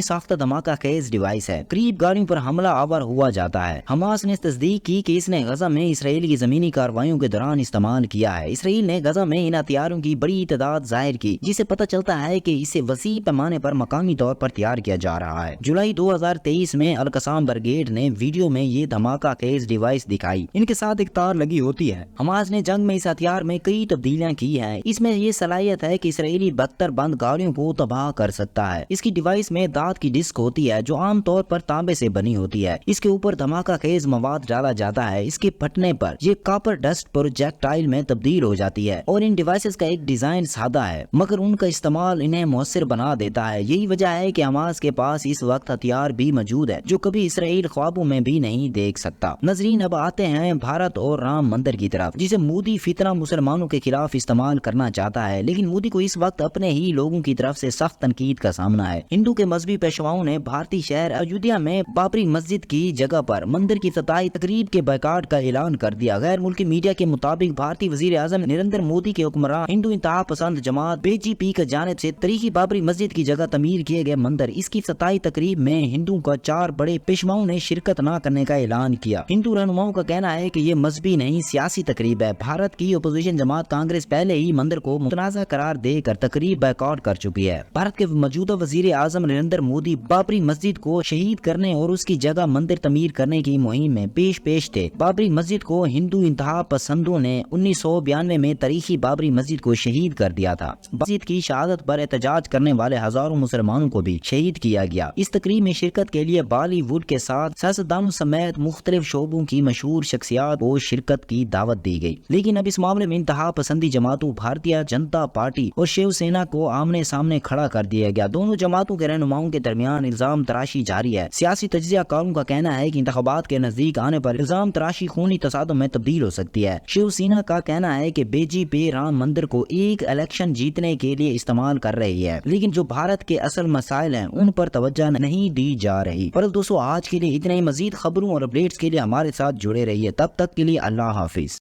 ساختہ دھماکہ خیز ڈیوائس ہے، قریب گاڑیوں پر حملہ آور ہوا جاتا ہے۔ حماس نے تصدیق کی کہ اس نے غزہ میں اسرائیل کی زمینی کارروائیوں کے دوران استعمال کیا ہے۔ اسرائیل نے غزہ میں ان ہتھیاروں کی بڑی تعداد ظاہر کی، جس سے پتہ چلتا ہے کہ اسے وسیع پیمانے پر مقامی طور پر تیار کیا جا رہا ہے۔ جولائی 2023 میں القسام بریگیڈ نے ویڈیو میں یہ دھماکہ خیز ڈیوائس دکھائی۔ ان کے ساتھ ایک تار لگی ہوتی ہے۔ حماس نے جنگ میں اس ہتھیار میں کئی تبدیلیاں کی ہیں۔ اس میں یہ صلاحیت ہے کہ اسرائیلی بختر بند گاڑیوں کو تباہ کر سکتا ہے۔ اس کی ڈیوائس میں دانت کی ڈسک ہوتی ہے جو عام طور پر تانبے سے بنی ہوتی ہے۔ اس کے اوپر دھماکہ خیز مواد ڈالا جاتا ہے۔ اس کے پھٹنے پر یہ کاپر ڈسٹ پروجیکٹائل میں تبدیل ہو جاتی ہے، اور ان ڈیوائسز کا ایک ڈیزائن سادہ ہے مگر ان کا استعمال انہیں مؤثر بنا دیتا ہے۔ یہی وجہ ہے کہ حماس کے پاس اس وقت ہتھیار بھی موجود ہے جو کبھی اسرائیل خوابوں میں بھی نہیں دیکھ سکتا۔ ناظرین، اب آتے ہیں بھارت اور رام مندر کی طرف، جسے مودی فتنہ مسلمانوں کے خلاف استعمال کرنا چاہتا ہے، لیکن مودی کو اس وقت اپنے ہی لوگوں کی طرف سے سخت تنقید کا سامنا ہے۔ ہندو کے مذہبی پیشواؤں نے بھارتی شہر ایودھیا میں بابری مسجد کی جگہ پر مندر کی افتتاحی تقریب کے بائیکاٹ کا اعلان کر دیا۔ غیر ملکی میڈیا کے مطابق بھارتی وزیر اعظم نریندر مودی کے حکمراں ہندو انتہا پسند جماعت بی جے پی کی جانب سے تاریخی بابری مسجد کی جگہ تعمیر کیے گئے مندر اس کی افتتاحی تقریب میں ہندوؤں کا 4 بڑے پیشواؤں نے شرکت نہ کرنے کا اعلان کیا۔ ہندو رہنماؤں کا کہنا ہے کہ یہ مذہبی نہیں سیاسی تقریب ہے۔ بھارت کی اپوزیشن جماعت کانگریس پہلے ہی مندر کو متنازع قرار دے کر تقریب بائیکاٹ کر چکی ہے۔ بھارت کے موجودہ وزیر اعظم نریندر مودی بابری مسجد کو شہید کرنے اور اس کی جگہ مندر تعمیر کرنے کی مہم میں پیش تھے۔ بابری مسجد کو ہندو انتہا پسندوں نے 1992 میں تاریخی بابری مسجد کو شہید کر دیا تھا۔ مسجد کی شہادت پر احتجاج کرنے والے ہزاروں مسلمانوں کو بھی شہید کیا گیا۔ اس تقریب میں شرکت کے لیے بالی ووڈ کے ساتھ سیاستدانوں سمیت مختلف شعبوں کی مشہور شخصیات کو شرکت کی دعوت دی گئی، لیکن اب اس معاملے میں انتہا پسندی جماعتوں بھارتیہ جنتا پارٹی اور شیو سینا کو آمنے سامنے کھڑا کر دیا گیا۔ دونوں جماعتوں کے رہنماؤں کے درمیان الزام تراشی جاری ہے۔ سیاسی تجزیہ کاروں کا کہنا ہے کہ انتخابات کے نزدیک آنے پر الزام تراشی خونی تصادم میں تبدیل ہو سکتی ہے۔ شیو سینا کا کہنا ہے کہ بی جے پی رام مندر کو ایک الیکشن جیتنے کے لیے استعمال کر رہی ہے، لیکن جو بھارت کے اصل مسائل ہیں ان پر توجہ نہیں دی جا رہی۔ پر دوستو، آج کے لیے اتنے ہی۔ مزید خبروں اور اپڈیٹس کے لیے ہمارے ساتھ جڑے رہیے۔ تب تک کے لیے اللہ حافظ۔